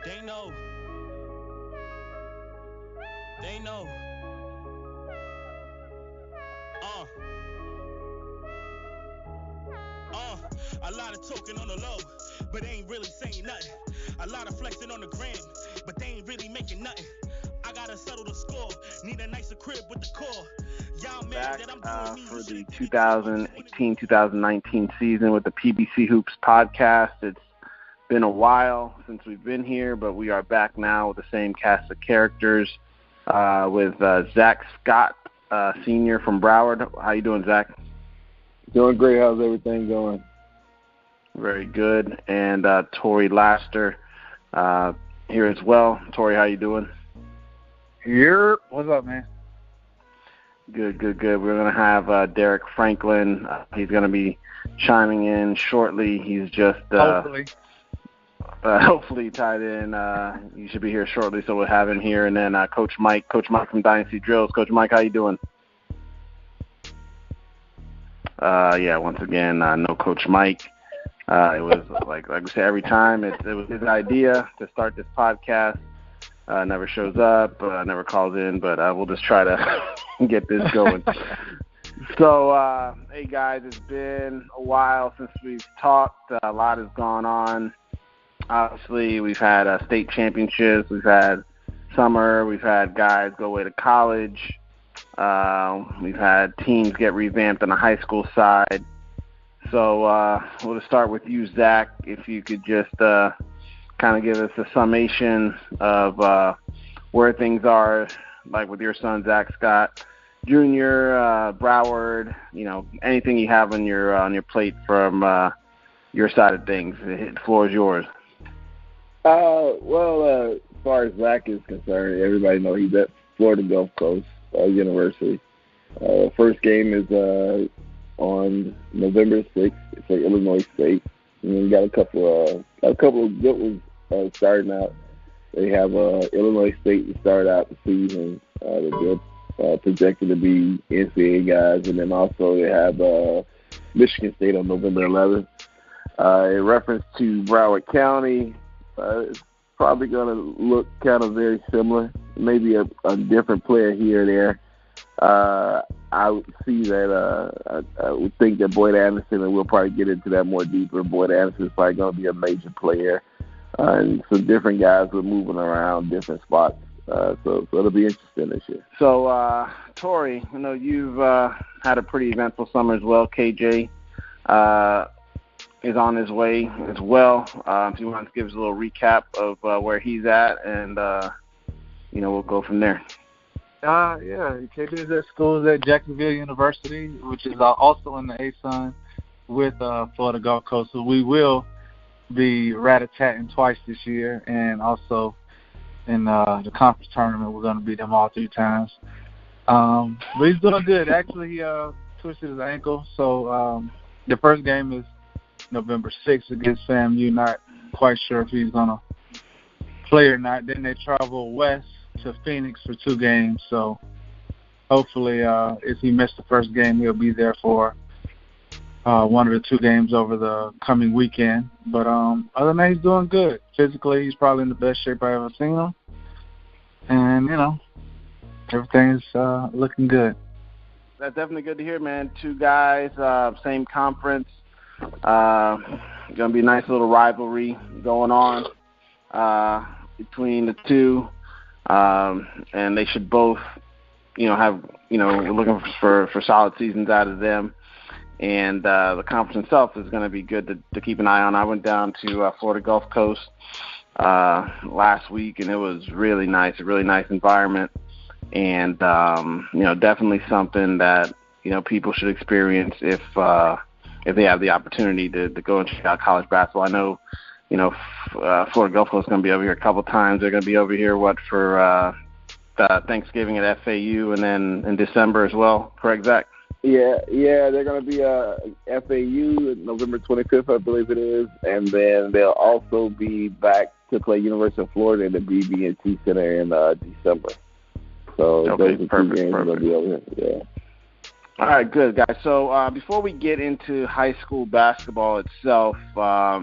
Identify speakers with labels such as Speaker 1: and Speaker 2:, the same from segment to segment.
Speaker 1: They know. They know. Uh. A lot of talking on the low, but they ain't really saying nothing. A lot of flexing on the gram, but they ain't really making nothing. I gotta settle the score. Need a nicer crib with the core. Y'all mad that I'm doing me
Speaker 2: for the 2018-2019 season with the PBC Hoops podcast. It's been a while since we've been here, but we are back now with the same cast of characters with Zach Scott, senior from Broward. How you doing, Zach?
Speaker 3: Doing great. How's everything going?
Speaker 2: Very good. And Tory Laster here as well. Tory, how you doing?
Speaker 4: Here. What's up, man?
Speaker 2: Good. We're going to have Derrick Franklin. He's going to be chiming in shortly. He's just hopefully tied in. He should be here shortly, so we'll have him here. And then Coach Mike from Dynasty Drills. Coach Mike, how you doing? Once again, no Coach Mike. It was like we say every time. It was his idea to start this podcast. Never shows up, never calls in, but we'll just try to get this going. So, hey guys, it's been a while since we've talked. A lot has gone on. Obviously, we've had state championships. We've had summer. We've had guys go away to college. We've had teams get revamped on the high school side. So we'll just start with you, Zach. If you could just kind of give us a summation of where things are, like with your son, Zach Scott Jr., Broward, anything you have on your plate from your side of things. The floor is yours.
Speaker 3: As far as Zach is concerned, everybody knows he's at Florida Gulf Coast University. First game is on November 6th. It's for Illinois State. And then we got a couple of good ones starting out. They have Illinois State to start out the season. They're projected to be NCAA guys, and then also they have Michigan State on November 11th. In reference to Broward County, it's probably going to look kind of very similar. Maybe a different player here or there. I would see that. I would think that Boyd Anderson, and we'll probably get into that more deeper. Boyd Anderson is probably going to be a major player, and some different guys are moving around different spots. So it'll be interesting this year.
Speaker 2: So, Tory, I know you've had a pretty eventful summer as well. KJ is on his way as well. If you want to give us a little recap of where he's at, and we'll go from there.
Speaker 4: KB is at school at Jacksonville University, which is also in the ASUN with Florida Gulf Coast. So we will be rat-a-tatting twice this year, and also in the conference tournament, we're going to beat them all 3 times. But he's doing good. Actually, he twisted his ankle. So the first game is November 6th against FAMU. Not quite sure if he's going to play or not. Then they travel west to Phoenix for 2 games. So hopefully if he missed the first game, he'll be there for one of the 2 games over the coming weekend. But other than that, he's doing good. Physically, he's probably in the best shape I've ever seen him. And, everything's looking good.
Speaker 2: That's definitely good to hear, man. 2 guys, same conference. Going to be a nice little rivalry going on between the 2. And they should both, have, we're looking for solid seasons out of them. And the conference itself is going to be good to keep an eye on. I went down to Florida Gulf Coast last week, and it was really nice, a really nice environment. And, definitely something that, people should experience if they have the opportunity to go and check out college basketball. I know, Florida Gulf Coast is going to be over here a couple times. They're going to be over here, for Thanksgiving at FAU, and then in December as well. Correct, Zach?
Speaker 3: Yeah, they're going to be FAU November 25th, I believe it is, and then they'll also be back to play University of Florida in the BB&T Center in December. So
Speaker 2: okay,
Speaker 3: those are
Speaker 2: perfect,
Speaker 3: 2 games that'll be over here. Yeah.
Speaker 2: All right, good, guys. So before we get into high school basketball itself, a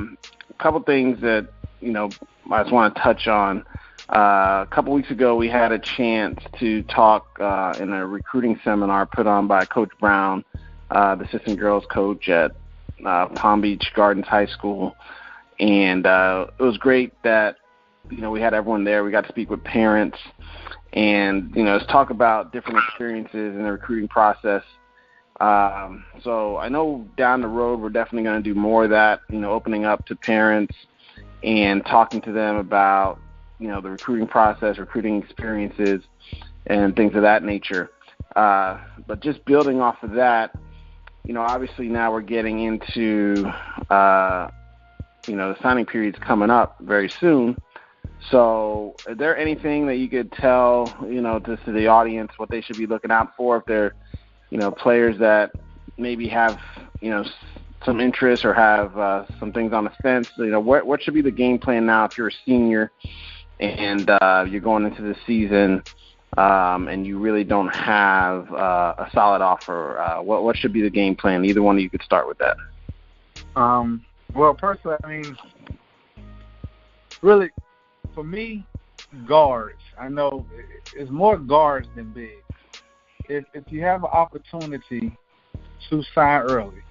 Speaker 2: couple things that, I just want to touch on. A couple weeks ago, we had a chance to talk in a recruiting seminar put on by Coach Brown, the assistant girls coach at Palm Beach Gardens High School. And it was great that, we had everyone there. We got to speak with parents and, let's talk about different experiences in the recruiting process. So I know down the road we're definitely going to do more of that, opening up to parents and talking to them about, the recruiting process, recruiting experiences, and things of that nature. But just building off of that, obviously now we're getting into, the signing period's coming up very soon. So is there anything that you could tell, just to the audience what they should be looking out for if they're, players that maybe have, some interest or have some things on the fence? What should be the game plan now if you're a senior and you're going into the season and you really don't have a solid offer? What should be the game plan? Either one of you could start with that.
Speaker 4: Well, personally, really, for me, guards. I know it's more guards than big. If you have an opportunity to sign early,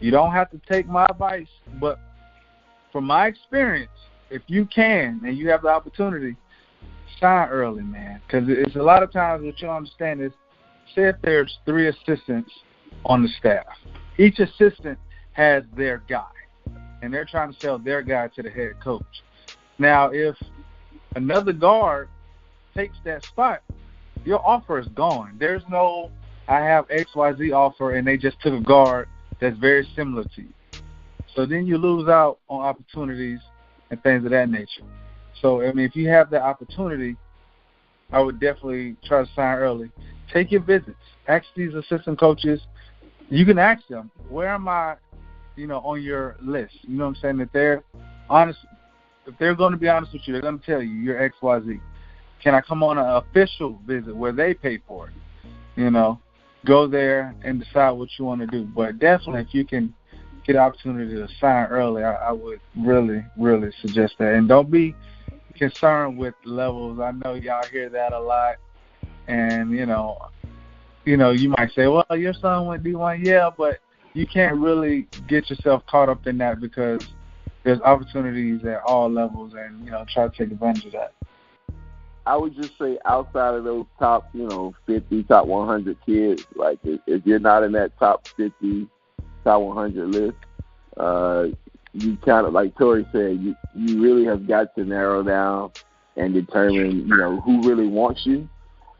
Speaker 4: you don't have to take my advice, but from my experience, if you can and you have the opportunity, sign early, man. Because it's a lot of times what you understand is, say if there's 3 assistants on the staff. Each assistant has their guy, and they're trying to sell their guy to the head coach. Now, if another guard takes that spot, your offer is gone. There's no, I have XYZ offer, and they just took a guard that's very similar to you. So then you lose out on opportunities and things of that nature. So, if you have that opportunity, I would definitely try to sign early. Take your visits. Ask these assistant coaches. You can ask them, where am I, on your list? You know what I'm saying? That they're honest. If they're going to be honest with you, they're going to tell you you're XYZ. Can I come on an official visit where they pay for it? Go there and decide what you want to do. But definitely, if you can get an opportunity to sign early, I would really, really suggest that. And don't be concerned with levels. I know y'all hear that a lot. And, you might say, well, your son went D1. Yeah, but you can't really get yourself caught up in that because there's opportunities at all levels and, try to take advantage of that.
Speaker 3: I would just say outside of those top, 50, top 100 kids, like if you're not in that top 50, top 100 list, you kind of, like Tory said, you really have got to narrow down and determine, who really wants you,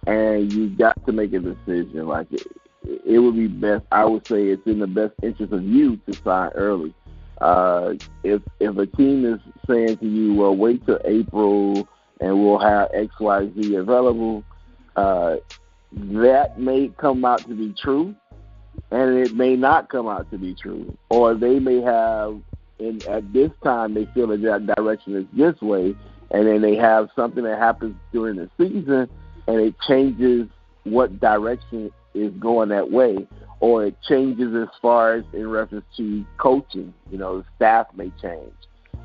Speaker 3: and you've got to make a decision. Like it would be best, I would say it's in the best interest of you to sign early. If a team is saying to you, well, wait till April and we'll have XYZ available, that may come out to be true, and it may not come out to be true. Or they may have, at this time, they feel that direction is this way, and then they have something that happens during the season, and it changes what direction is going that way, or it changes as far as in reference to coaching. The staff may change.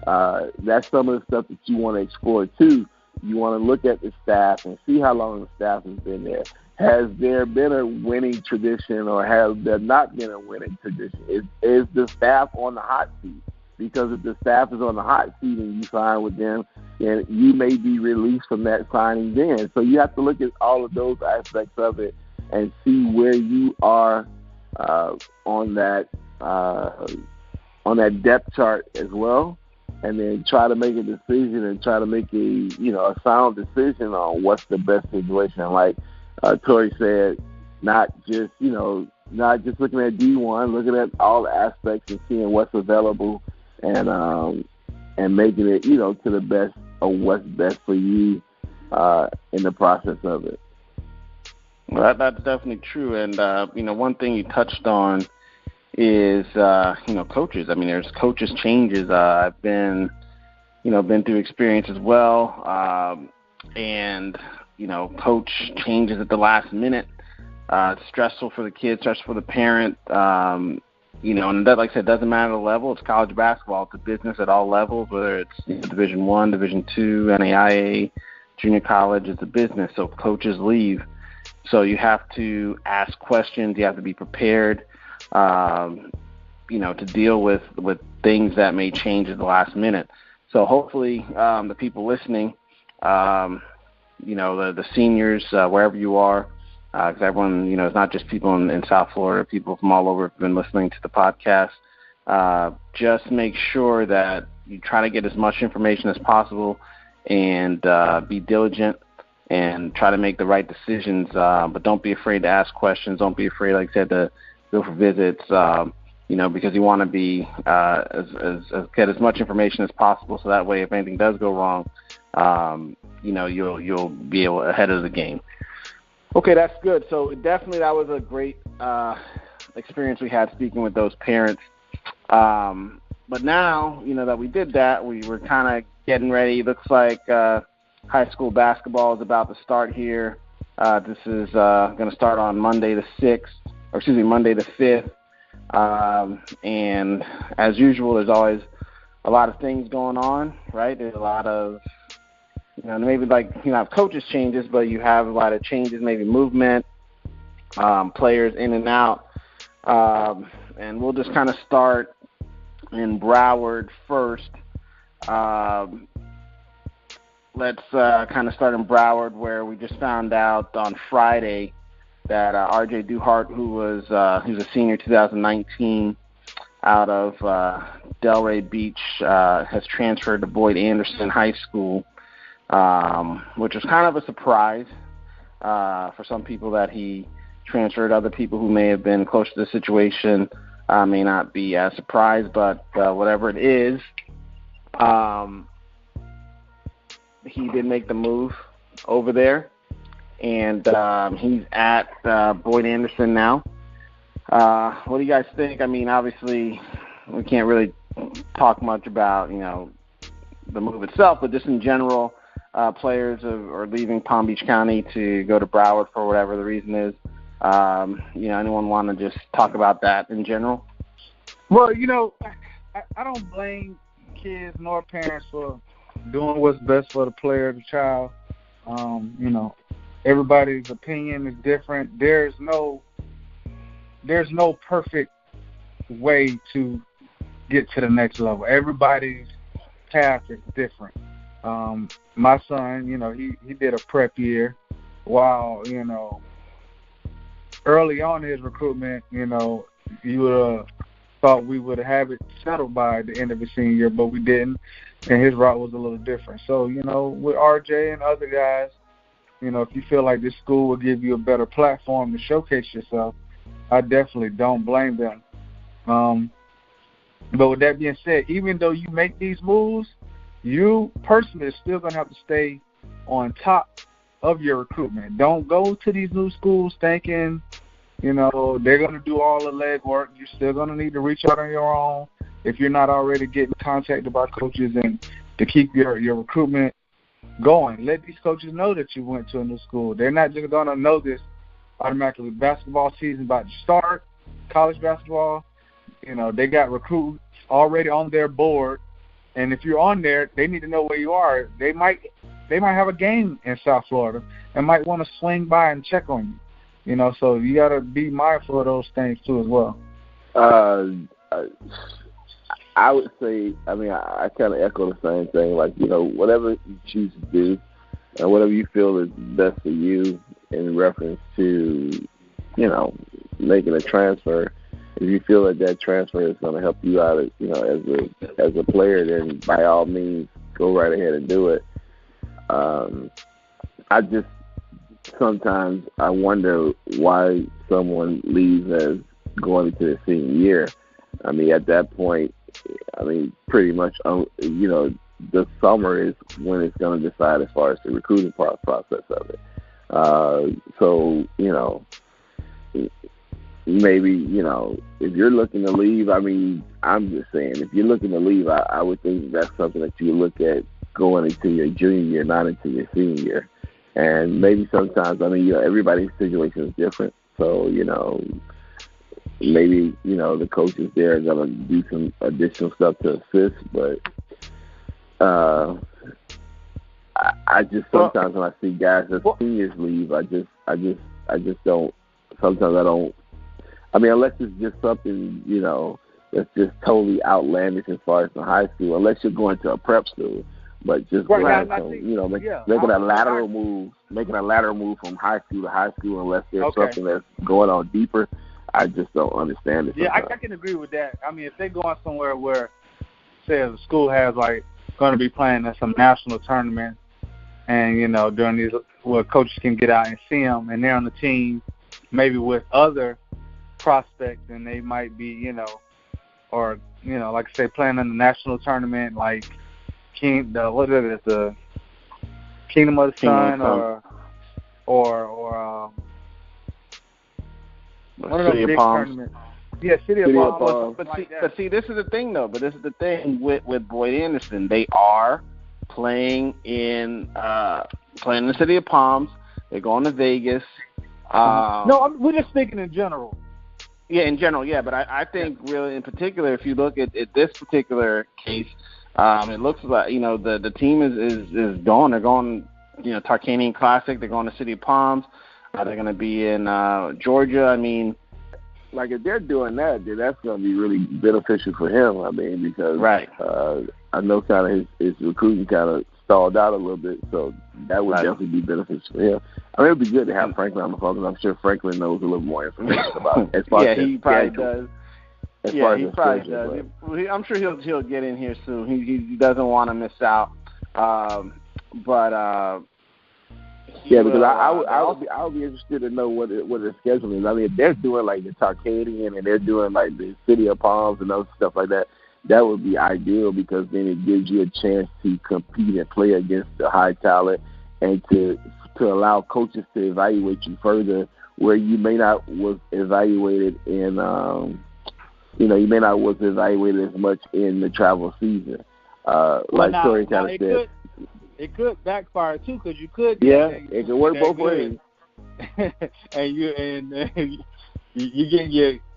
Speaker 3: That's some of the stuff that you want to explore, too. You want to look at the staff and see how long the staff has been there. Has there been a winning tradition, or has there not been a winning tradition? Is the staff on the hot seat? Because if the staff is on the hot seat and you sign with them, then you may be released from that signing then. So you have to look at all of those aspects of it and see where you are on that depth chart as well. And then try to make a decision and try to make a sound decision on what's the best situation. Like Tory said, not just looking at D1, looking at all the aspects and seeing what's available and making it, to the best of what's best for you in the process of it.
Speaker 2: Well, that's definitely true. And, one thing you touched on is, coaches. There's coaches changes. I've been through experience as well. And, coach changes at the last minute. It's stressful for the kid, stressful for the parent. and that, like I said, doesn't matter the level. It's college basketball. It's a business at all levels, whether it's Division I, Division II, NAIA, junior college. It's a business, so coaches leave. So you have to ask questions. You have to be prepared, to deal with things that may change at the last minute. So hopefully the people listening, the seniors, wherever you are, because everyone, it's not just people in South Florida, people from all over have been listening to the podcast. Just make sure that you try to get as much information as possible and be diligent and try to make the right decisions. But don't be afraid to ask questions. Don't be afraid, like I said, to go for visits, because you want to be get as much information as possible, so that way if anything does go wrong, you'll be able ahead of the game. Okay, that's good. So definitely that was a great experience we had speaking with those parents. But now, that we did that, we were kind of getting ready. Looks like high school basketball is about to start here. This is going to start on Monday the 5th. And as usual, there's always a lot of things going on, right? There's a lot of, maybe have coaches changes, but you have a lot of changes, maybe movement, players in and out. And we'll just kind of start in Broward first. Let's kind of start in Broward, where we just found out on Friday that R.J. Duhart, who's a senior 2019 out of Delray Beach, has transferred to Boyd Anderson High School, which was kind of a surprise for some people that he transferred. Other people who may have been close to the situation may not be as surprised, but whatever it is, he did make the move over there. And he's at Boyd Anderson now. What do you guys think? I mean, obviously, we can't really talk much about, the move itself, but just in general, players are leaving Palm Beach County to go to Broward for whatever the reason is. Anyone want to just talk about that in general?
Speaker 4: Well, I don't blame kids nor parents for doing what's best for the player, the child. Everybody's opinion is different. There's no perfect way to get to the next level. Everybody's path is different. My son, he did a prep year while, early on in his recruitment, you would have thought we would have it settled by the end of his senior year, but we didn't, and his route was a little different. So, with RJ and other guys, if you feel like this school will give you a better platform to showcase yourself, I definitely don't blame them. But with that being said, even though you make these moves, you personally are still going to have to stay on top of your recruitment. Don't go to these new schools thinking, they're going to do all the legwork. You're still going to need to reach out on your own if you're not already getting contacted by coaches, and to keep your recruitment going. Let these coaches know that you went to a new school. They're not just going to know this automatically. Basketball season about to start, college basketball, they got recruits already on their board, and if you're on there, they need to know where you are. They might have a game in South Florida and might want to swing by and check on you. So you got to be mindful of those things too as well.
Speaker 3: I would say, I kind of echo the same thing. Whatever you choose to do and whatever you feel is best for you in reference to, making a transfer, if you feel that transfer is going to help you out, as a player, then by all means, go right ahead and do it. Sometimes I wonder why someone leaves as going into their senior year. At that point, pretty much, the summer is when it's going to decide as far as the recruiting process of it. Maybe, if you're looking to leave, I'm just saying, if you're looking to leave, I would think that's something that you look at going into your junior year, not into your senior year. And maybe sometimes, everybody's situation is different. So, maybe, the coaches there are going to do some additional stuff to assist, but I just sometimes when I see guys as seniors leave, I just don't. Sometimes I don't. I mean, unless it's just something that's just totally outlandish as far as the high school. Unless you're going to a prep school, but just making a lateral move from high school to high school, unless there's something that's going on deeper. I just don't understand it.
Speaker 4: Yeah, I can agree with that. I mean, if they're going somewhere where, say, the school has going to be playing in some national tournament, and during these where coaches can get out and see them, and they're on the team, maybe with other prospects, and they might be, or like I say, playing in the national tournament, like the Kingdom of the Sun, or one of those big tournaments. Yeah, City of Palms.
Speaker 2: But see, this is the thing, though. But this is the thing with Boyd Anderson. They are playing in the City of Palms. They're going to Vegas.
Speaker 4: We're just speaking in general.
Speaker 2: Yeah, in general, yeah. But I think really in particular, if you look at this particular case, it looks like the team is going. They're going, Tarkanian Classic. They're going to City of Palms. They're going to be in Georgia. I mean,
Speaker 3: like if they're doing that, then that's going to be really beneficial for him. I mean, because I know kind of his recruiting kind of stalled out a little bit, so that would definitely be beneficial for him. I mean, it would be good to have Franklin on the phone, because I'm sure Franklin knows a little more information about it. As far as
Speaker 2: he probably does.
Speaker 3: He
Speaker 2: probably does. I'm sure he'll get in here soon. He doesn't want to miss out.
Speaker 3: Because I would be interested to know what the schedule is. I mean, if they're doing like the Tarkanian and they're doing like the City of Palms and those stuff like that, that would be ideal, because then it gives you a chance to compete and play against the high talent, and to allow coaches to evaluate you further where you may not was evaluated in you may not was evaluated as much in the travel season. Like Tory kind of said.
Speaker 4: It could backfire too, because you could.
Speaker 3: It could work both ways.
Speaker 4: And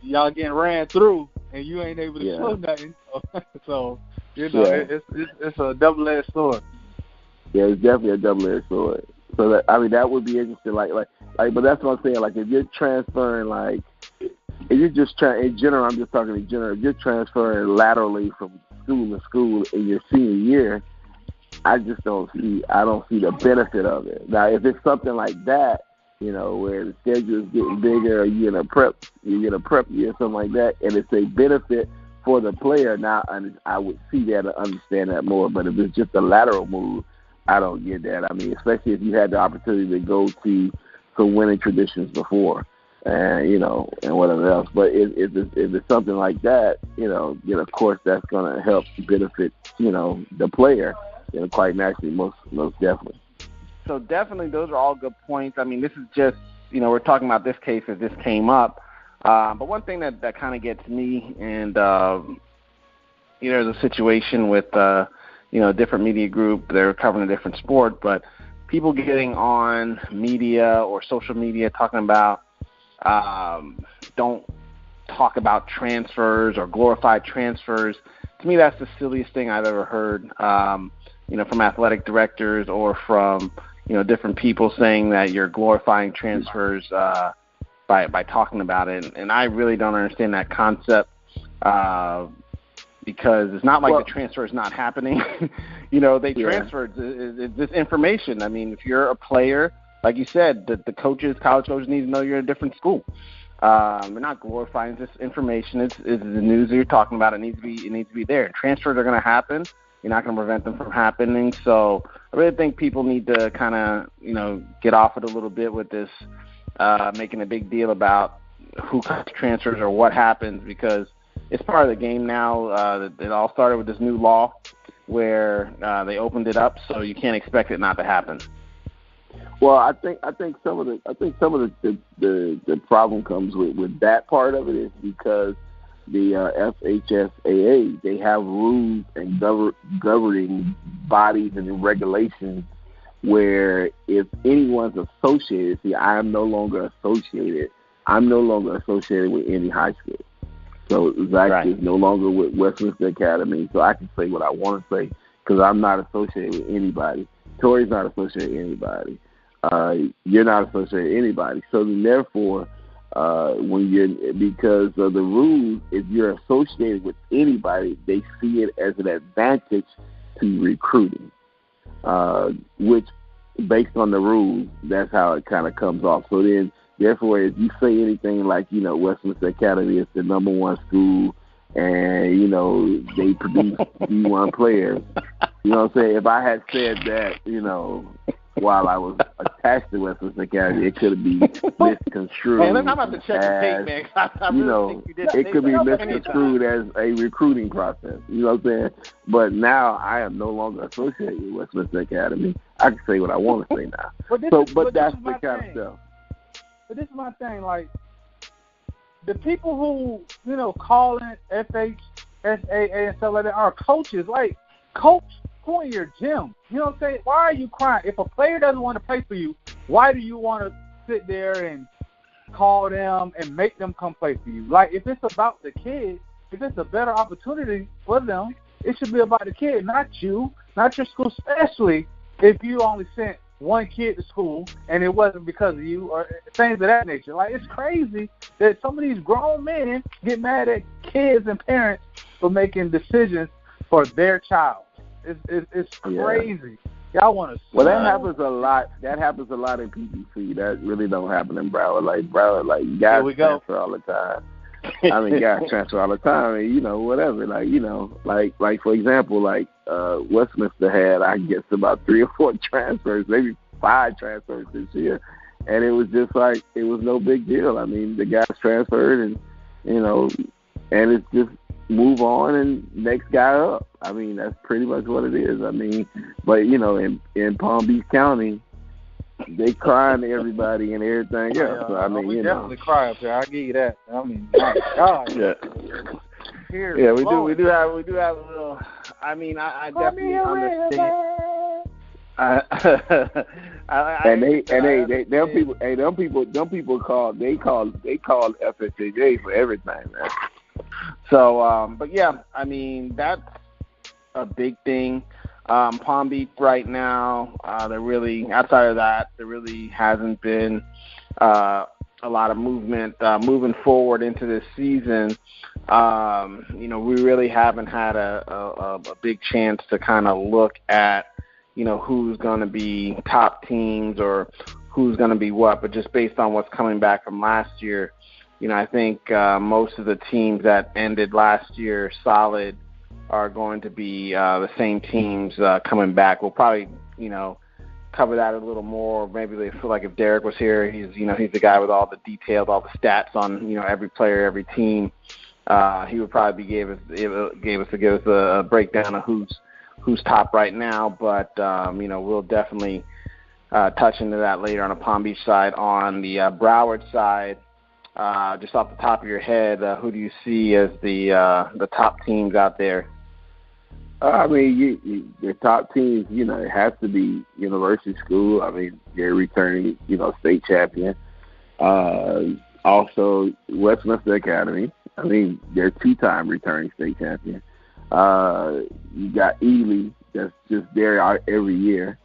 Speaker 4: y'all getting ran through, and you ain't able to show nothing. So it's a double-edged sword.
Speaker 3: Yeah, it's definitely a double-edged sword. So that would be interesting. Like, but that's what I'm saying. Like, if you're transferring, if you're just in general, I'm just talking in general. If you're transferring laterally from school to school in your senior year, I don't see the benefit of it. Now, if it's something like that, where the schedule is getting bigger, or you get a prep year, something like that, and it's a benefit for the player, now I would see that and understand that more. But if it's just a lateral move, I don't get that. I mean, especially if you had the opportunity to go to some winning traditions before, and whatever else. But if it's something like that, then of course that's going to help benefit, the player. Quite naturally, most definitely.
Speaker 2: So definitely, those are all good points. I mean, this is just, we're talking about this case as this came up. But one thing that kind of gets me, and, there's a situation with, a different media group. They're covering a different sport, but people getting on media or social media talking about, don't talk about transfers or glorified transfers. To me, that's the silliest thing I've ever heard. From athletic directors or from, different people saying that you're glorifying transfers by talking about it. And I really don't understand that concept because it's not like the transfer is not happening. They transferred. It's this information. I mean, if you're a player, like you said, the college coaches need to know you're in a different school. We're not glorifying this information. It's the news that you're talking about. It needs to be there. Transfers are going to happen. You're not going to prevent them from happening. So I really think people need to kind of, get off it a little bit with this, making a big deal about who cuts transfers or what happens, because it's part of the game now. It all started with this new law where they opened it up, so you can't expect it not to happen.
Speaker 3: Well, I think some of the problem comes with that part of it is because the FHSAA, they have rules and governing bodies and regulations where if anyone's associated, I am no longer associated I'm no longer associated with any high school. So Zach is no longer with Westminster Academy, so I can say what I want to say because I'm not associated with anybody. Tory's not associated with anybody. You're not associated with anybody. So then therefore, because of the rules, if you're associated with anybody, they see it as an advantage to recruiting, which based on the rules, that's how it kind of comes off. So then, therefore, if you say anything like, Westminster Academy is the number one school and, they produce D1 players, you know what I'm saying? If I had said that, while I was attached to Westminster Academy, it could be misconstrued.
Speaker 2: Hey, I'm about to check the tape, man. I really think you did.
Speaker 3: It could be misconstrued as a recruiting process. You know what I'm saying? But now I am no longer associated with Westminster Academy. I can say what I want to say now. But that's the kind of stuff.
Speaker 4: But this is my thing, like, the people who, call in FH, SAA and stuff like that are coaches. Like, coach who in your gym. You know what I'm saying? Why are you crying? If a player doesn't want to play for you, why do you want to sit there and call them and make them come play for you? Like, if it's about the kid, if it's a better opportunity for them, it should be about the kid, not you, not your school, especially if you only sent one kid to school and it wasn't because of you or things of that nature. Like, it's crazy that some of these grown men get mad at kids and parents for making decisions for their child. It's crazy. Y'all want to?
Speaker 3: Well, that happens a lot. That happens a lot in PBC. That really don't happen in Broward. Like guys transfer all the time. I mean, guys transfer all the time. And, whatever. Like for example, Westminster had, I guess, about 3 or 4 transfers, maybe 5 transfers this year, and it was just like it was no big deal. I mean, the guys transferred, and and it's just move on and next guy up. I mean, that's pretty much what it is. I mean, but in Palm Beach County, they crying to everybody and everything else. So, I mean,
Speaker 4: we definitely cry up there. I give you that. I mean, my God.
Speaker 3: Yeah, we do have a little. I mean, I definitely understand. Them people call FSAJ for everything, man. So, but yeah, I mean, that's a big thing. Palm Beach right now, outside of that, there really hasn't been a lot of movement moving forward into this season. We really haven't had a big chance to kind of look at, who's going to be top teams or who's going to be what, but just based on what's coming back from last year, I think most of the teams that ended last year solid are going to be the same teams coming back. We'll probably, cover that a little more. Maybe they feel like if Derrick was here, he's the guy with all the details, all the stats on, every player, every team. He would probably give us a breakdown of who's top right now. But, we'll definitely touch into that later on the Palm Beach side. On the Broward side, just off the top of your head, who do you see as the top teams out there? I mean, the top teams, it has to be University School. I mean, they're returning, state champion. Also, Westminster Academy. I mean, they're 2-time returning state champion. You got Ely, that's just there every year.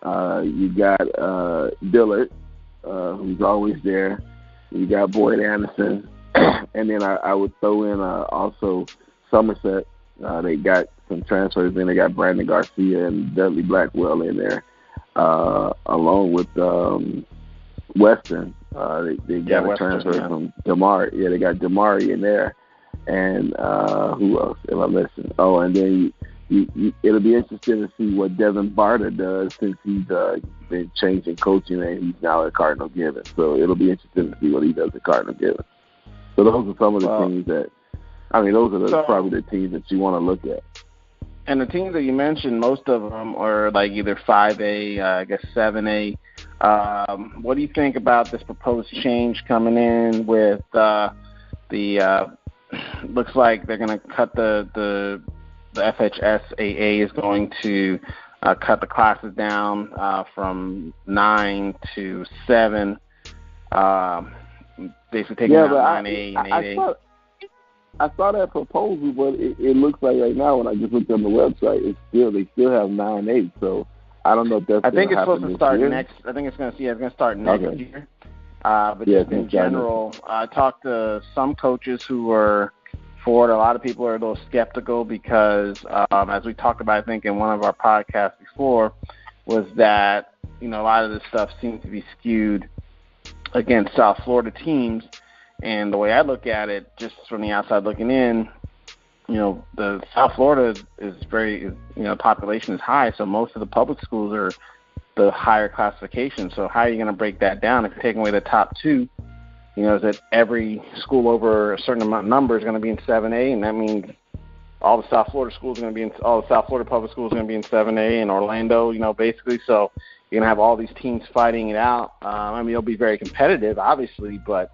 Speaker 3: You got Dillard, who's always there. You got Boyd Anderson. And then I would throw in also Somerset. They got some transfers in. They got Brandon Garcia and Dudley Blackwell in there, along with Western. They got a transfer from Damari. Yeah, they got Damari in there. And who else am I missing? Oh, and then it'll be interesting to see what Devin Barter does since he's been changing coaching and he's now at Cardinal Gibbons. So it'll be interesting to see what he does at Cardinal Gibbons. So those are some of the teams that, those are probably the teams that you want to look at.
Speaker 2: And the teams that you mentioned, most of them are like either 5A, I guess 7A. What do you think about this proposed change coming in with looks like they're going to cut the FHSAA is going to cut the classes down from 9 to 7. basically taking out 9A and 8A.
Speaker 3: I saw that proposal, but it looks like right now when I just looked on the website, they still have 9A. So I don't know if that's.
Speaker 2: I think it's supposed to start
Speaker 3: year.
Speaker 2: next. I think it's going to start next year. But
Speaker 3: yeah,
Speaker 2: just in general, I talked to some coaches who were for it. A lot of people are a little skeptical because, as we talked about, I think in one of our podcasts before, was that a lot of this stuff seems to be skewed against South Florida teams. And the way I look at it, just from the outside looking in, the South Florida is very, population is high, so most of the public schools are the higher classification. So how are you going to break that down if you're taking away the top two? Is that every school over a certain amount of number is going to be in 7A, and that means all the South Florida schools are going to be all the South Florida public schools are going to be in 7A, and Orlando, basically. So you're going to have all these teams fighting it out. It'll be very competitive, obviously, but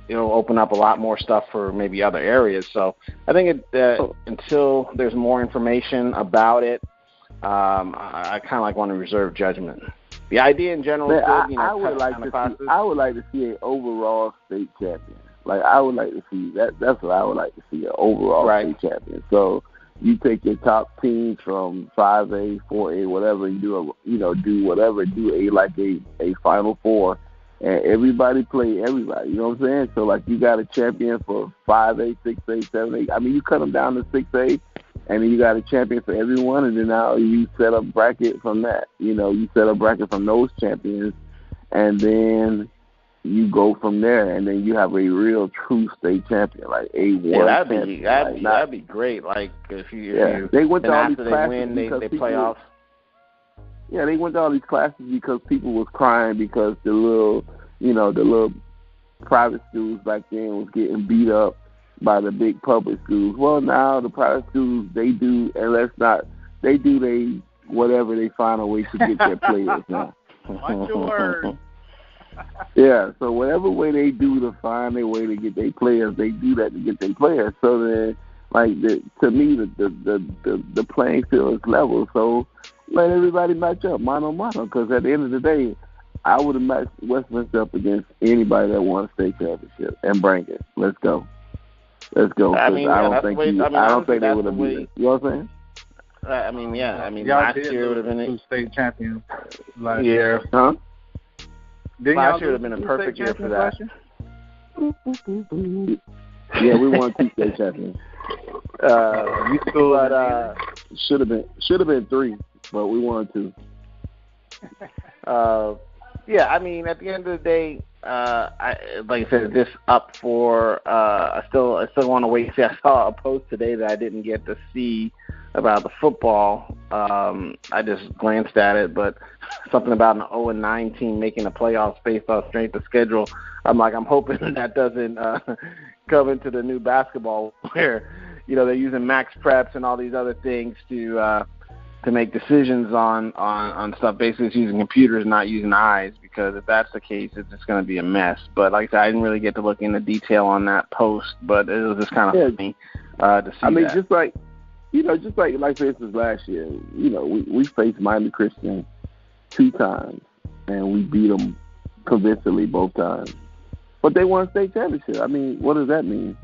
Speaker 2: it'll open up a lot more stuff for maybe other areas. So I think until there's more information about it, I kind of want to reserve judgment. The idea in general is good.
Speaker 3: I would like to see an overall state champion. I would like to see that. That's what I would like to see, an overall state champion. So you take your top teams from 5A, 4A, whatever, and do a Final Four. And everybody play everybody, you know what I'm saying? So, you got a champion for 5A, 6A, 7A. You cut them down to 6A, and then you got a champion for everyone, and then now you set a bracket from that. You set a bracket from those champions, and then you go from there, and then you have a real true state champion, like A1 champion.
Speaker 2: That'd be great. If
Speaker 3: they went to all these
Speaker 2: classes,
Speaker 3: they
Speaker 2: win, they play off.
Speaker 3: Yeah, they went to all these classes because people was crying because the little private schools back then was getting beat up by the big public schools. Well, now the private schools, they do whatever they find a way to get their players now.
Speaker 4: Watch your words.
Speaker 3: Yeah, so whatever way they do to find their way to get their players, they do that to get their players. So then, to me, the playing field is level. So let everybody match up, mano a mano, because at the end of the day, I would have matched Westminster up against anybody that won a state championship and bring it. Let's go. I don't think they would have beat it. You know what I'm saying?
Speaker 2: Last year would have been
Speaker 4: two state champions last
Speaker 2: year.
Speaker 3: Huh?
Speaker 2: Last year would have been a perfect year for that.
Speaker 3: Yeah, we won 2 state champions. Should have been 3, but we won 2.
Speaker 2: At the end of the day, like I said, this up for. I still want to wait. See, I saw a post today that I didn't get to see about the football. I just glanced at it, but something about an 0-9 team making the playoffs based on strength of schedule. I'm hoping that doesn't come into the new basketball where they're using max preps and all these other things to make decisions on stuff. Basically, it's using computers, not using eyes, because if that's the case, it's just going to be a mess. But like I said, I didn't really get to look into detail on that post, but it was just kind of funny to see that.
Speaker 3: Just like for instance last year, we faced Miami Christian 2 times, and we beat them convincingly both times. But they won a state championship. What does that mean?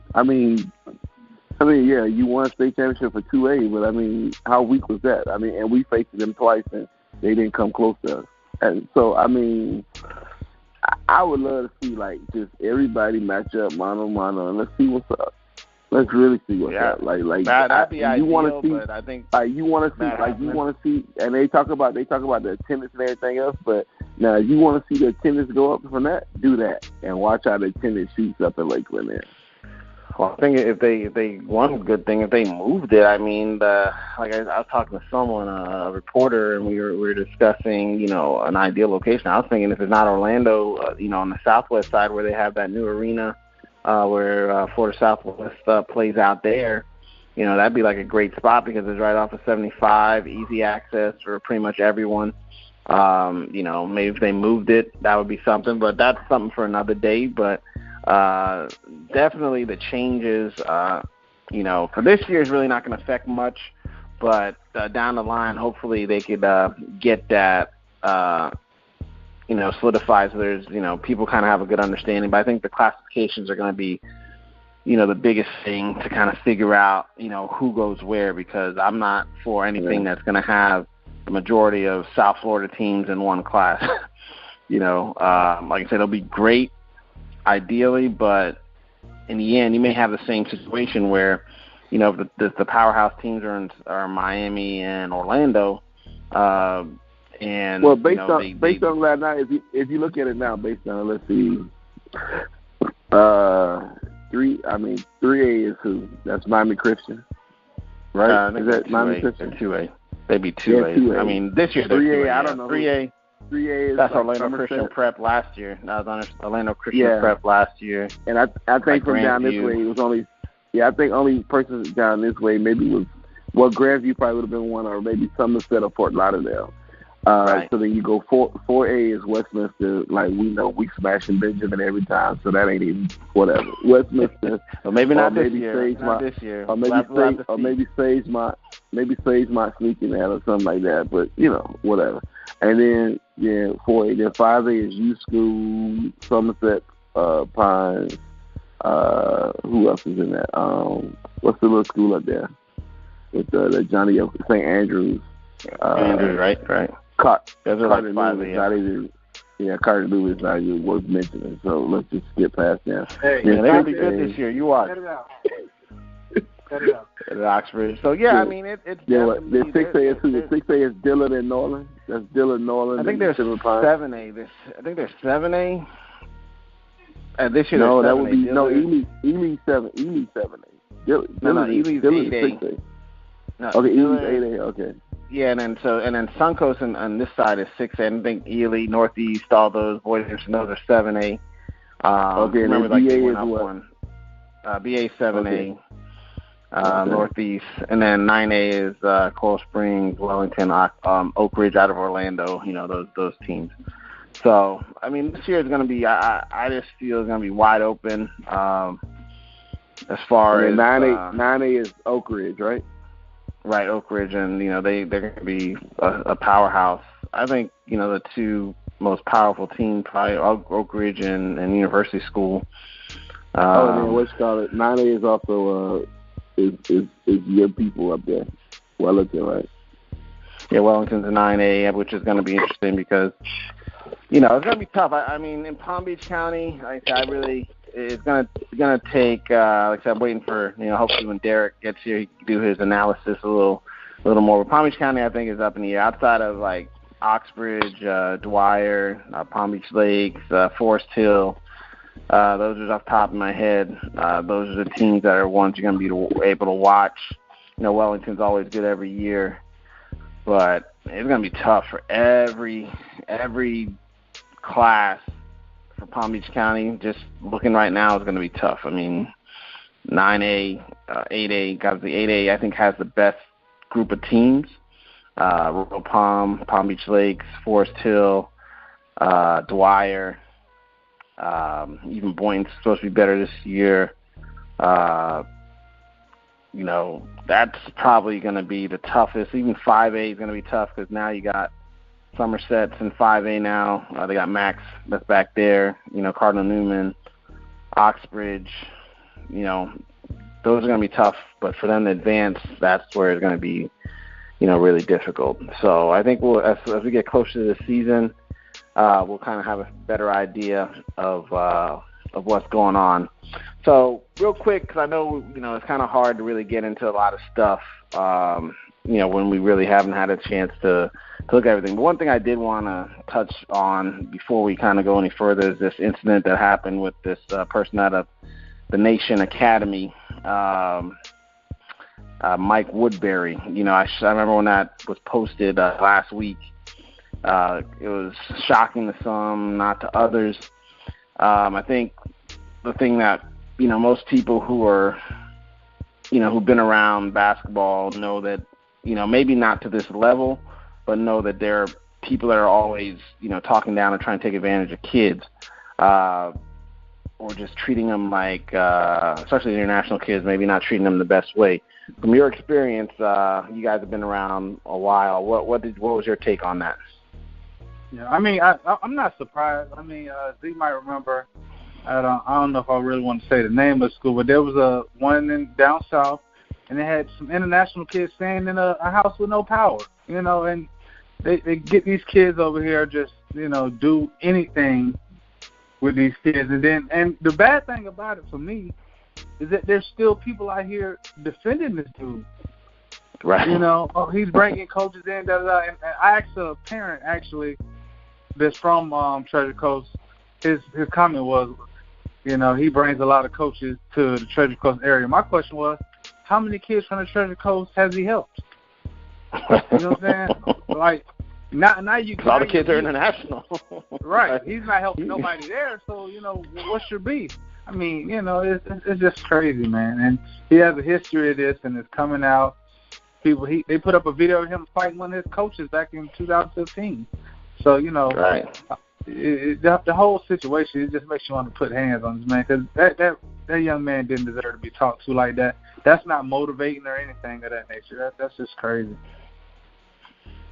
Speaker 3: Yeah, you won a state championship for 2A, but how weak was that? And we faced them twice, and they didn't come close to us. And so, I would love to see just everybody match up mano a mano, and let's see what's up. Let's really see what's up.
Speaker 2: That'd be ideal, but I think
Speaker 3: you want to see, and they talk about the attendance and everything else. But now, if you want to see the attendance go up from that, do that, and watch how the attendance shoots up in Lakeland there.
Speaker 2: Well, I think if they one good thing if they moved it. I was talking to someone, a reporter, and we were discussing an ideal location. I was thinking if it's not Orlando, on the southwest side where they have that new arena where Florida Southwest plays out there, that'd be a great spot because it's right off of 75, easy access for pretty much everyone. Maybe if they moved it, that would be something, but that's something for another day. But definitely the changes, for this year is really not going to affect much, but down the line, hopefully they could get that solidified. So there's, people kind of have a good understanding. But I think the classifications are going to be, the biggest thing to kind of figure out, who goes where, because I'm not for anything that's going to have the majority of South Florida teams in one class. Like I said, it'll be great ideally, but in the end, you may have the same situation where, if the powerhouse teams are in Miami and Orlando, and
Speaker 3: based on that now, if you look at it now, based on, let's see, 3A is who? That's Miami Christian, right? Is that Miami Christian?
Speaker 2: 2A. They'd be 2A.
Speaker 3: 2A.
Speaker 2: I mean, this year they're
Speaker 3: 3A.
Speaker 2: 2A.
Speaker 3: I don't know.
Speaker 2: 3A.
Speaker 3: 3A is
Speaker 2: that's
Speaker 3: like
Speaker 2: Orlando Christian Prep last year. That was Orlando Christian Prep last year.
Speaker 3: And I think from down this way it was only. Yeah, I think only person down this way maybe was. Well, Grandview probably would have been one, or maybe Somerset or Fort Lauderdale.
Speaker 2: Right.
Speaker 3: So then you go 4A is Westminster. Like we know, we smashing Benjamin every time, so that ain't even whatever. Westminster,
Speaker 2: or maybe not
Speaker 3: maybe
Speaker 2: this year. Not this year.
Speaker 3: Or maybe Sagemont sneaking that or something like that. But whatever. And then 4A. Then 5A is U School, Somerset, Pines. Who else is in that? What's the little school up there? With the Johnny St. Andrews.
Speaker 2: Andrews, right.
Speaker 3: Carter Lewis is not even worth mentioning, so let's just skip past that.
Speaker 2: Hey, they'll be good this year. You watch.
Speaker 4: Cut it out.
Speaker 2: At Oxford. So, I mean, it's definitely...
Speaker 3: The 6A is who? The 6A is Dillon and Norland. That's Dillon, Norland.
Speaker 2: I think there's 7A. I think there's 7A. This year
Speaker 3: no,
Speaker 2: there's 7A.
Speaker 3: That would be... No, Ely 7A.
Speaker 2: Ely's 8A.
Speaker 3: No, okay, Ely's 8A, okay.
Speaker 2: Yeah, and then Suncoast on this side is 6A. I think Ely, Northeast, all those boys and those are 7A.
Speaker 3: Okay,
Speaker 2: remember,
Speaker 3: and
Speaker 2: BA
Speaker 3: is what?
Speaker 2: BA 7A,
Speaker 3: okay.
Speaker 2: Northeast, and then 9A is Coral Springs, Wellington, Oak Ridge out of Orlando. Those teams. So I mean, this year is going to be. I just feel it's going to be wide open. As far as
Speaker 3: 9A is Oak Ridge, right?
Speaker 2: Right, Oak Ridge, and they're going to be a powerhouse. I think the two most powerful teams probably Oak Ridge and University School.
Speaker 3: What's called it? 9A is also is your people up there, Wellington, right?
Speaker 2: Yeah, Wellington's a 9A, which is going to be interesting because it's going to be tough. I mean, in Palm Beach County, it's going to take. Like I said, I'm waiting for hopefully when Derrick gets here, he can do his analysis a little more. But Palm Beach County, I think, is up in the air. Outside of like Oxbridge, Dwyer, Palm Beach Lakes, Forest Hill. Those are off the top of my head. Those are the teams that are ones you're going to be able to watch. Wellington's always good every year, but it's going to be tough for every class for Palm Beach County. Just looking right now is going to be tough. I mean, 9A, 8A, guys, the 8A I think has the best group of teams. Royal Palm, Palm Beach Lakes, Forest Hill, Dwyer. Even Boynton's supposed to be better this year. That's probably going to be the toughest. Even 5A is going to be tough because now you got Somerset's in 5A now. They got Max that's back there. Cardinal Newman, Oxbridge. Those are going to be tough. But for them to advance, that's where it's going to be, really difficult. So I think as we get closer to the season, we'll kind of have a better idea of what's going on. So real quick, because I know, it's kind of hard to really get into a lot of stuff, when we really haven't had a chance to look at everything. But one thing I did want to touch on before we kind of go any further is this incident that happened with this person out of the Nation Academy, Mike Woodbury. I remember when that was posted last week. It was shocking to some, not to others. I think the thing that, most people who are, who've been around basketball know that, maybe not to this level, but know that there are people that are always, talking down and trying to take advantage of kids, or just treating them like, especially international kids, maybe not treating them the best way. From your experience, you guys have been around a while. What was your take on that?
Speaker 4: Yeah, I mean, I'm not surprised. I mean, Z might remember. I don't know if I really want to say the name of the school, but there was one down south, and they had some international kids staying in a house with no power, and they get these kids over here just, do anything with these kids. And the bad thing about it for me is that there's still people out here defending this dude.
Speaker 2: Right.
Speaker 4: He's bringing coaches in, da-da-da. And I asked a parent, actually, that's from Treasure Coast. His comment was, he brings a lot of coaches to the Treasure Coast area. My question was, how many kids from the Treasure Coast has he helped? You know what I'm saying? Like, now you.
Speaker 2: All the kids are international.
Speaker 4: Right. He's not helping nobody there. So what's your beef? I mean, it's just crazy, man. And he has a history of this, and it's coming out. People, they put up a video of him fighting one of his coaches back in 2015. So
Speaker 2: right.
Speaker 4: The whole situation, it just makes you want to put hands on this man, because that young man didn't deserve to be talked to like that. That's not motivating or anything of that nature. That's just crazy.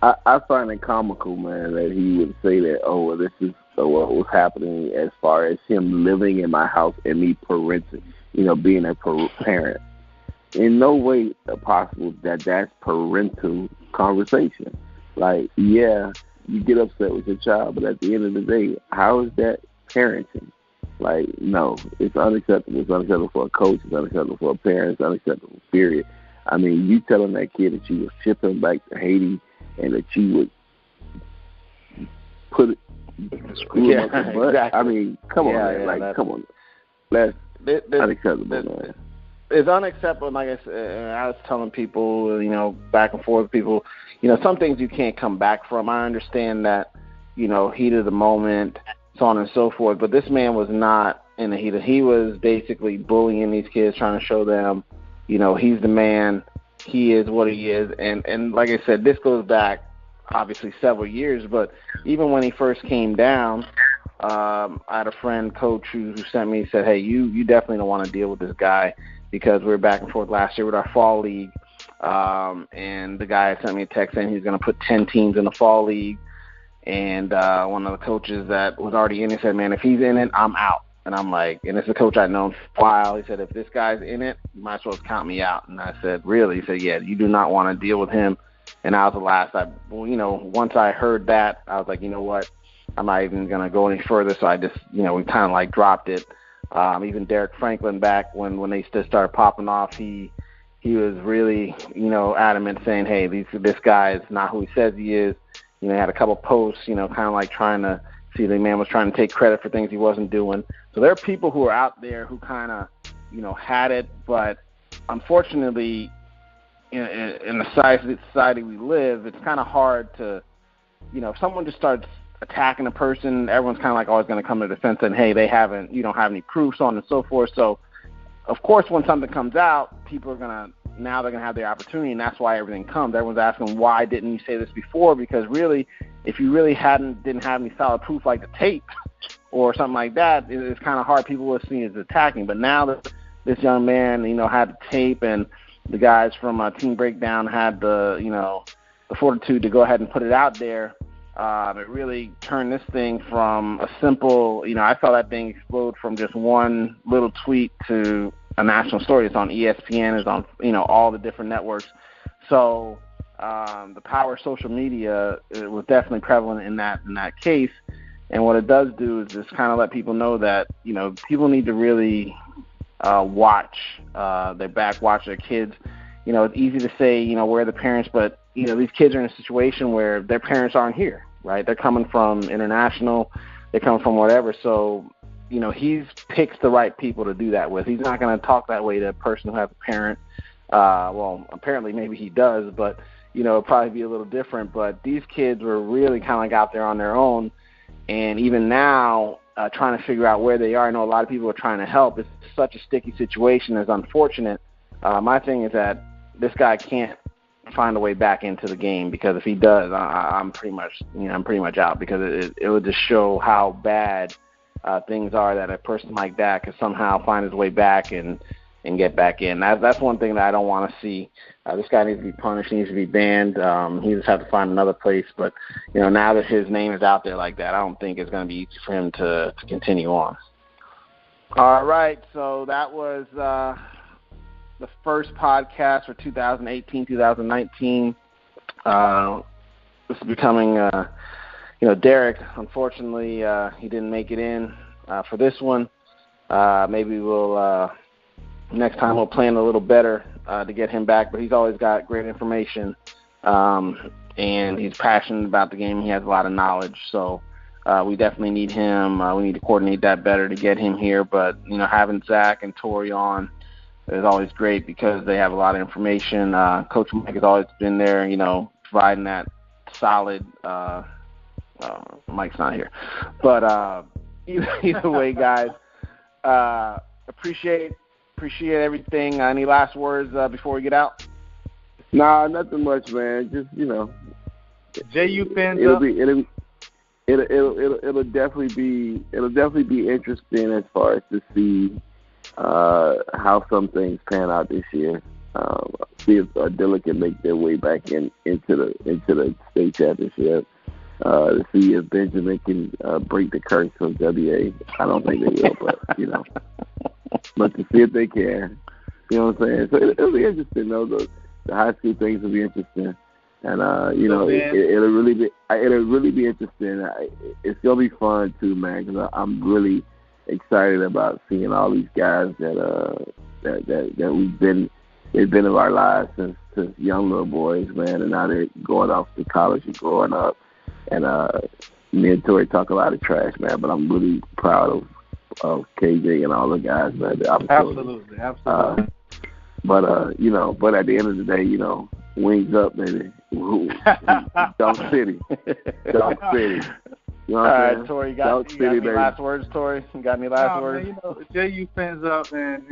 Speaker 3: I find it comical, man, that he would say that, oh, this is what was happening as far as him living in my house and me parenting, being a parent. In no way possible that's parental conversation. Like, yeah, you get upset with your child, but at the end of the day, how is that parenting? Like, no, it's unacceptable. It's unacceptable for a coach. It's unacceptable for a parent. It's unacceptable, period. I mean, you telling that kid that you would ship him back to Haiti and that you would put it, screw him up the butt. Exactly. I mean, come on, man. Like, come on. That's unacceptable, man.
Speaker 2: It's unacceptable. Like I said, I was telling people, back and forth, people, some things you can't come back from. I understand that, heat of the moment, so on and so forth. But this man was not in the heat. He was basically bullying these kids, trying to show them, he's the man. He is what he is. And like I said, this goes back, obviously, several years. But even when he first came down, I had a friend, coach, who sent me, said, hey, you definitely don't want to deal with this guy, because we were back and forth last year with our fall league. And the guy sent me a text saying he's going to put 10 teams in the fall league. And one of the coaches that was already in it said, man, if he's in it, I'm out. And I'm like, and it's a coach I've known for a while. He said, if this guy's in it, you might as well count me out. And I said, really? He said, yeah, you do not want to deal with him. And I was the last. Once I heard that, I was like, you know what? I'm not even going to go any further. So I just, we kind of like dropped it. Even Derrick Franklin back when they just started popping off, he was really, adamant, saying, hey, this guy is not who he says he is. He had a couple posts, kind of like trying to see the man was trying to take credit for things he wasn't doing. So there are people who are out there who kind of, had it. But unfortunately, in the society we live, it's kind of hard to, if someone just starts attacking a person, everyone's kind of like always going to come to defense and, hey, you don't have any proof, so on and so forth. So, of course, when something comes out, people are going to, now they're going to have their opportunity, and that's why everything comes. Everyone's asking, why didn't you say this before? Because really, if you really didn't have any solid proof like the tape or something like that, it's kind of hard. People were seen as attacking. But now that this young man, had the tape, and the guys from Team Breakdown had the fortitude to go ahead and put it out there, it really turned this thing from a simple, I saw that thing explode from just one little tweet to a national story. It's on ESPN, it's on, all the different networks. So the power of social media was definitely prevalent in that case. And what it does do is just kind of let people know that, people need to really watch their back, watch their kids. It's easy to say, where are the parents, but, these kids are in a situation where their parents aren't here, right? They're coming from international, they're coming from whatever. So, he's picks the right people to do that with. He's not going to talk that way to a person who has a parent. Well, apparently maybe he does, but, it'll probably be a little different. But these kids were really kind of like out there on their own. And even now, trying to figure out where they are, I know a lot of people are trying to help. It's such a sticky situation. It's unfortunate. My thing is that this guy can't find a way back into the game, because if he does, I'm pretty much out, because it would just show how bad things are, that a person like that could somehow find his way back and and get back in. That's one thing that I don't want to see. This guy needs to be punished. He needs to be banned. He just have to find another place. But, now that his name is out there like that, I don't think it's going to be easy for him to continue on. All right, so that was the first podcast for 2018-2019. This is becoming, Derrick, unfortunately, he didn't make it in for this one. Maybe we'll next time we'll plan a little better to get him back, but he's always got great information, and he's passionate about the game. He has a lot of knowledge, so we definitely need him. We need to coordinate that better to get him here, but, having Zach and Tory on is always great because they have a lot of information. Coach Mike has always been there, providing that solid Mike's not here. But either way, guys, appreciate everything. Any last words before we get out?
Speaker 3: Nah, nothing much, man. Just
Speaker 4: JU fans
Speaker 3: it'll definitely be interesting as far as to see how some things pan out this year. See if Dilla can make their way back into the state championship. To see if Benjamin can break the curse of WA. I don't think they will, but but to see if they can. You know what I'm saying? So it'll be interesting, though. The high school things will be interesting, and it'll really be interesting. It's gonna be fun too, man. Because I'm really excited about seeing all these guys that they've been in our lives since young little boys, man, and now they're going off to college and growing up. And me and Tory talk a lot of trash, man, but I'm really proud of KJ and all the guys, man. The
Speaker 4: Absolutely.
Speaker 3: But at the end of the day, wings up, baby. Dunk City. Dunk City. You know
Speaker 2: all right, Tory, you got any last words, Tory? You got any last words?
Speaker 4: Man, JU fans up and,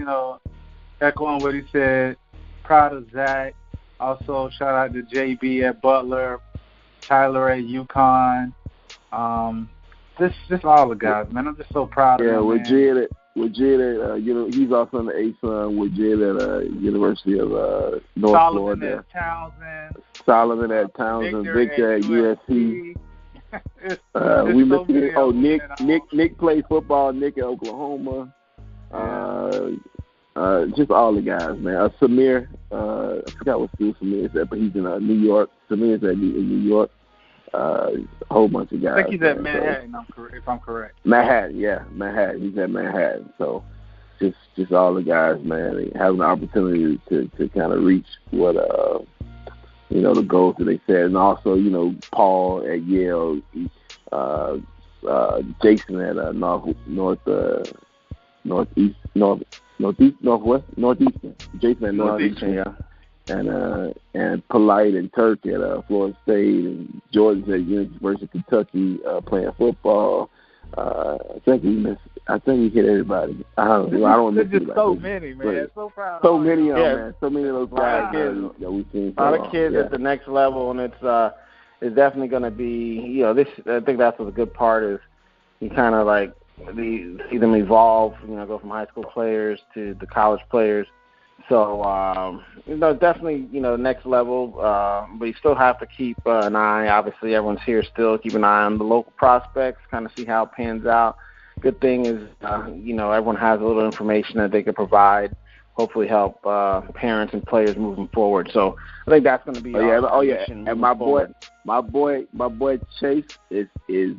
Speaker 4: echoing what he said, proud of Zach. Also, shout out to JB at Butler, Tyler at UConn. Just all the guys, man. I'm just so proud of them.
Speaker 3: Yeah, with Jed at, he's also in the A-Sun with Jed at University of North
Speaker 4: Solomon
Speaker 3: Florida.
Speaker 4: Solomon
Speaker 3: at Townsend, Victor at USC.
Speaker 4: We
Speaker 3: missed Nick plays football. Nick at Oklahoma. Just all the guys, man. Samir, I forgot what school Samir is at, but he's in New York. Samir's in New York. A whole bunch of guys.
Speaker 4: I think he's at Manhattan, if I'm correct.
Speaker 3: Manhattan. He's at Manhattan. So just all the guys, man, having the opportunity to kind of reach what the goals that they set, and also Paul at Yale, Jason at Northeastern. Jason at Northeastern, yeah. And Polite and Turk at Florida State, and Jordan's at University of Kentucky playing football. I think we hit everybody. I don't know.
Speaker 4: There's just so many, man. So proud.
Speaker 3: So many of them, man. So many of those guys that we've seen.
Speaker 2: A lot of kids at the next level, and it's definitely going to be. I think that's what's a good part is you kind of like see them evolve. Go from high school players to the college players. So, definitely, next level, but you still have to keep an eye. Obviously, everyone's here still. Keep an eye on the local prospects, kind of see how it pans out. Good thing is, everyone has a little information that they could provide, hopefully help parents and players moving forward. So I think that's going to be
Speaker 3: And my boy Chase is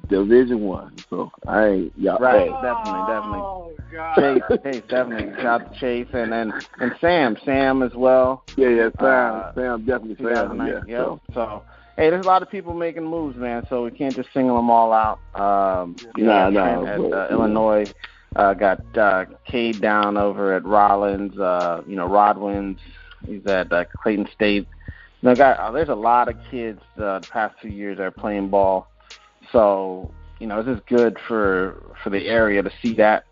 Speaker 3: Division I. So I ain't
Speaker 2: definitely. Chase, definitely. Shout out to Chase and Sam as well.
Speaker 3: Sam definitely. Sam, yeah.
Speaker 2: So hey, there's a lot of people making moves, man. So we can't just single them all out. Illinois. Got Cade down over at Rollins. Rodwin's. He's at Clayton State. There's a lot of kids the past 2 years that are playing ball. So, this is good for the area to see that.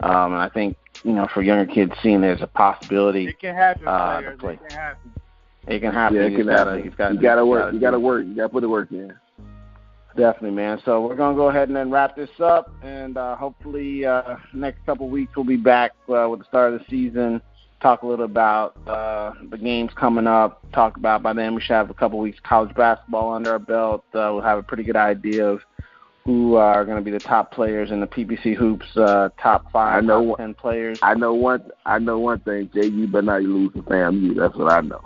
Speaker 2: And I think, for younger kids seeing there's a possibility.
Speaker 4: It can happen,
Speaker 2: players.
Speaker 4: It can happen.
Speaker 2: It can happen.
Speaker 3: Yeah, you got to work. You got to put the work in.
Speaker 2: Definitely, man. So we're going to go ahead and then wrap this up, and hopefully next couple weeks we'll be back with the start of the season, talk a little about the games coming up. Talk about by then we should have a couple weeks of college basketball under our belt. We'll have a pretty good idea of who are going to be the top players in the PBC Hoops top 5, top 10 players.
Speaker 3: I know one thing, Jay, you better not lose to FAMU. That's what I know.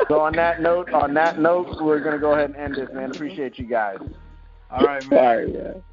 Speaker 2: So on that note, we're going to go ahead and end this, man. Appreciate you guys.
Speaker 4: All right, man.
Speaker 3: All right, man.